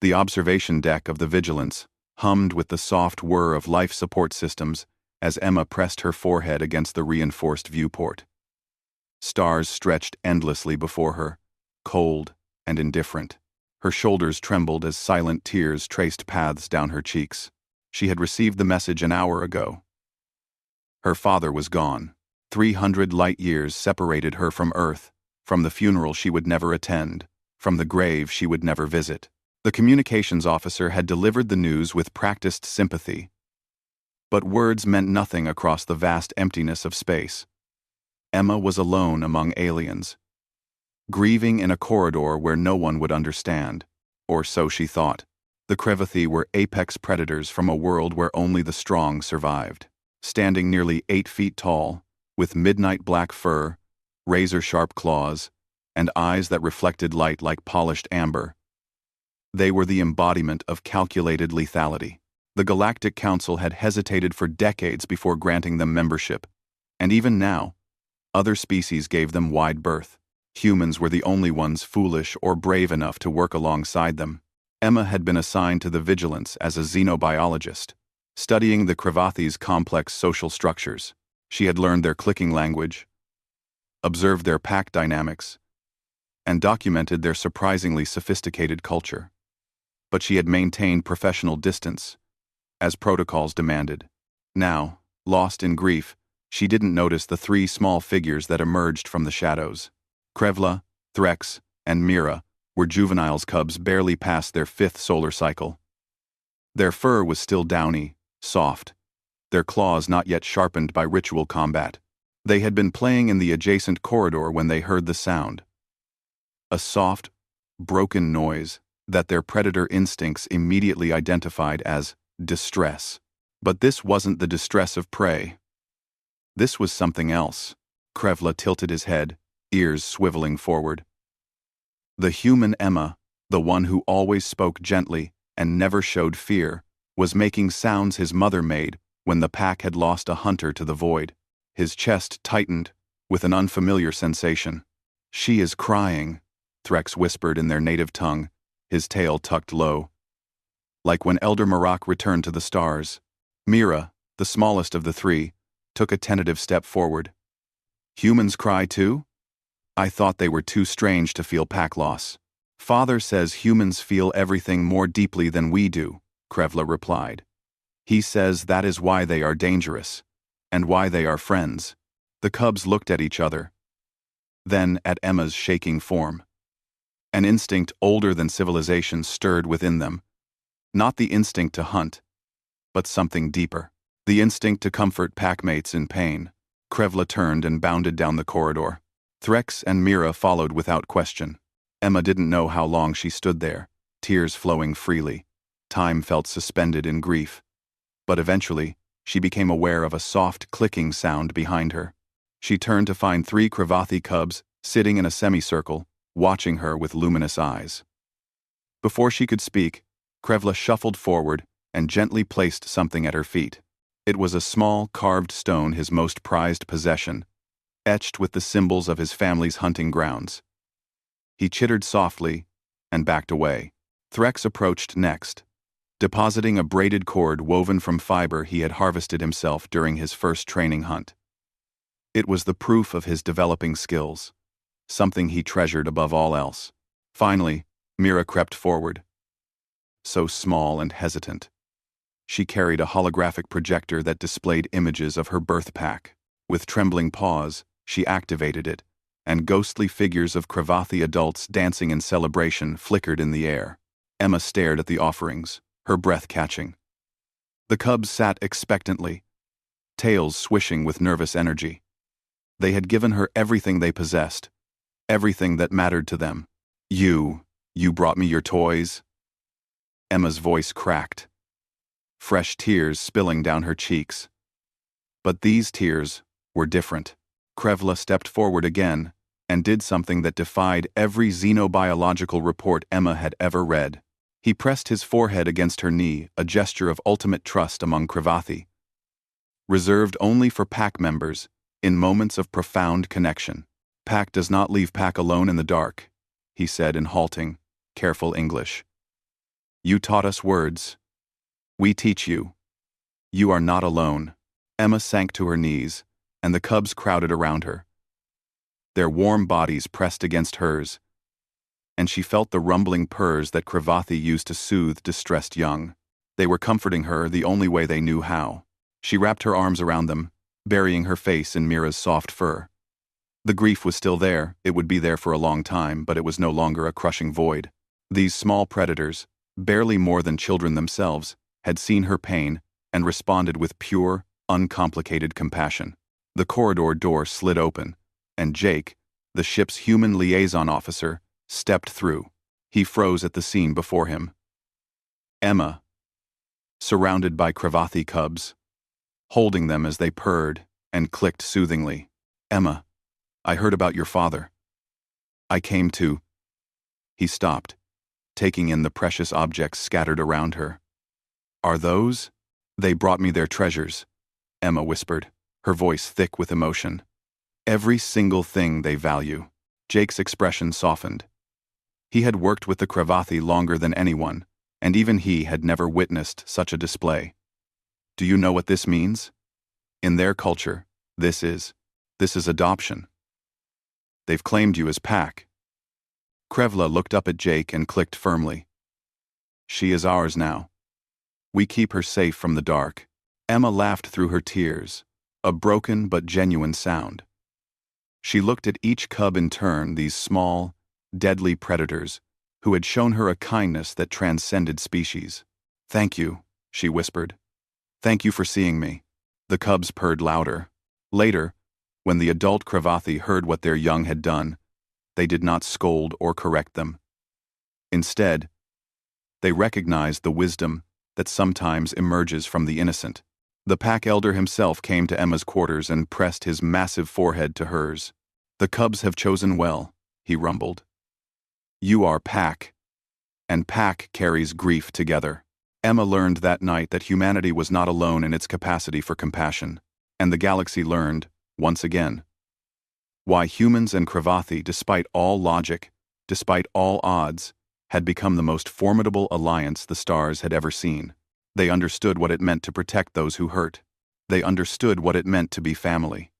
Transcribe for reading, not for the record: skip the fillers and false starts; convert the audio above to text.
The observation deck of the Vigilance hummed with the soft whir of life support systems as Emma pressed her forehead against the reinforced viewport. Stars stretched endlessly before her, cold and indifferent. Her shoulders trembled as silent tears traced paths down her cheeks. She had received the message an hour ago. Her father was gone. 300 light years separated her from Earth, from the funeral she would never attend, from the grave she would never visit. The communications officer had delivered the news with practiced sympathy. But words meant nothing across the vast emptiness of space. Emma was alone among aliens, grieving in a corridor where no one would understand, or so she thought. The Crevathi were apex predators from a world where only the strong survived. Standing nearly 8 feet tall, with midnight black fur, razor-sharp claws, and eyes that reflected light like polished amber, they were the embodiment of calculated lethality. The Galactic Council had hesitated for decades before granting them membership, and even now, other species gave them wide berth. Humans were the only ones foolish or brave enough to work alongside them. Emma had been assigned to the Vigilance as a xenobiologist, studying the Crevathi's complex social structures. She had learned their clicking language, observed their pack dynamics, and documented their surprisingly sophisticated culture. But she had maintained professional distance, as protocols demanded. Now, lost in grief, she didn't notice the 3 small figures that emerged from the shadows. Krevla, Threx, and Mira were juveniles cubs barely past their 5th solar cycle. Their fur was still downy, soft, their claws not yet sharpened by ritual combat. They had been playing in the adjacent corridor when they heard the sound. A soft, broken noise that their predator instincts immediately identified as distress. But this wasn't the distress of prey. This was something else. Krevla tilted his head, ears swiveling forward. The human Emma, the one who always spoke gently and never showed fear, was making sounds his mother made when the pack had lost a hunter to the void. His chest tightened with an unfamiliar sensation. "She is crying," Threx whispered in their native tongue, his tail tucked low. Like when Elder Marak returned to the stars, Mira, the smallest of the 3, took a tentative step forward. "Humans cry too? I thought they were too strange to feel pack loss." "Father says humans feel everything more deeply than we do," Krevla replied. "He says that is why they are dangerous, and why they are friends." The cubs looked at each other, then at Emma's shaking form. An instinct older than civilization stirred within them. Not the instinct to hunt, but something deeper. The instinct to comfort packmates in pain. Krevla turned and bounded down the corridor. Threx and Mira followed without question. Emma didn't know how long she stood there, tears flowing freely. Time felt suspended in grief. But eventually, she became aware of a soft clicking sound behind her. She turned to find 3 Crevathi cubs sitting in a semicircle, watching her with luminous eyes. Before she could speak, Krevla shuffled forward and gently placed something at her feet. It was a small, carved stone, his most prized possession, etched with the symbols of his family's hunting grounds. He chittered softly and backed away. Threx approached next, depositing a braided cord woven from fiber he had harvested himself during his first training hunt. It was the proof of his developing skills, something he treasured above all else. Finally, Mira crept forward. So small and hesitant. She carried a holographic projector that displayed images of her birth pack. With trembling paws, she activated it, and ghostly figures of Crevathi adults dancing in celebration flickered in the air. Emma stared at the offerings, her breath catching. The cubs sat expectantly, tails swishing with nervous energy. They had given her everything they possessed, everything that mattered to them. You brought me your toys?" Emma's voice cracked, fresh tears spilling down her cheeks. But these tears were different. Krevla stepped forward again and did something that defied every xenobiological report Emma had ever read. He pressed his forehead against her knee, a gesture of ultimate trust among Crevathi, reserved only for pack members in moments of profound connection. "Pack does not leave pack alone in the dark," he said in halting, careful English. You taught us words. We teach you. You are not alone. Emma sank to her knees, and the cubs crowded around her. Their warm bodies pressed against hers, and she felt the rumbling purrs that Kravathi used to soothe distressed young. They were comforting her the only way they knew how. She wrapped her arms around them, burying her face in Mira's soft fur. The grief was still there, it would be there for a long time, but it was no longer a crushing void. These small predators, barely more than children themselves, had seen her pain and responded with pure, uncomplicated compassion. The corridor door slid open, and Jake, the ship's human liaison officer, stepped through. He froze at the scene before him. Emma, surrounded by Kravathi cubs, holding them as they purred and clicked soothingly. Emma, I heard about your father. I came to... He stopped, taking in the precious objects scattered around her. Are those? They brought me their treasures, Emma whispered, her voice thick with emotion. Every single thing they value. Jake's expression softened. He had worked with the Kravathi longer than anyone, and even he had never witnessed such a display. Do you know what this means? In their culture, this is adoption. They've claimed you as pack. Krevla looked up at Jake and clicked firmly. She is ours now. We keep her safe from the dark. Emma laughed through her tears, a broken but genuine sound. She looked at each cub in turn, these small, deadly predators, who had shown her a kindness that transcended species. Thank you, she whispered. Thank you for seeing me. The cubs purred louder. Later, when the adult Kravathi heard what their young had done, they did not scold or correct them. Instead, they recognized the wisdom that sometimes emerges from the innocent. The pack elder himself came to Emma's quarters and pressed his massive forehead to hers. The cubs have chosen well, he rumbled. You are pack, and pack carries grief together. Emma learned that night that humanity was not alone in its capacity for compassion, and the galaxy learned, once again, why humans and Kravathi, despite all logic, despite all odds, had become the most formidable alliance the stars had ever seen. They understood what it meant to protect those who hurt. They understood what it meant to be family.